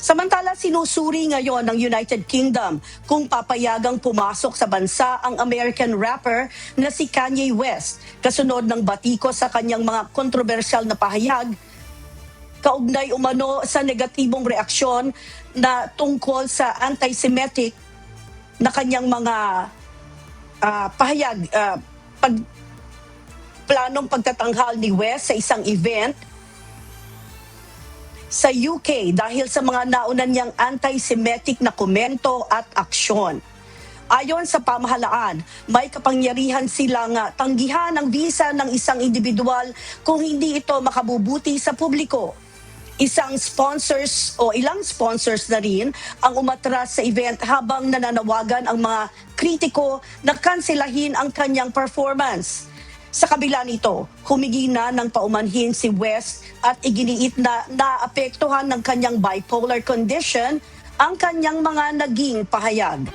Samantala, sinusuri ngayon ng United Kingdom kung papayagang pumasok sa bansa ang American rapper na si Kanye West kasunod ng batikos sa kanyang mga kontrobersyal na pahayag kaugnay umano sa negatibong reaksyon na tungkol sa anti-Semitic na kanyang mga pahayag, planong pagtatanghal ni West sa isang event sa UK dahil sa mga naunan niyang anti-Semitic na komento at aksyon. Ayon sa pamahalaan, may kapangyarihan silang tanggihan ang visa ng isang individual kung hindi ito makabubuti sa publiko. Ilang sponsors na rin ang umatras sa event habang nananawagan ang mga kritiko na kanselahin ang kanyang performance. Sa kabila nito, humingi na ng paumanhin si West at iginiit na naapektuhan ng kanyang bipolar condition ang kanyang mga naging pahayag.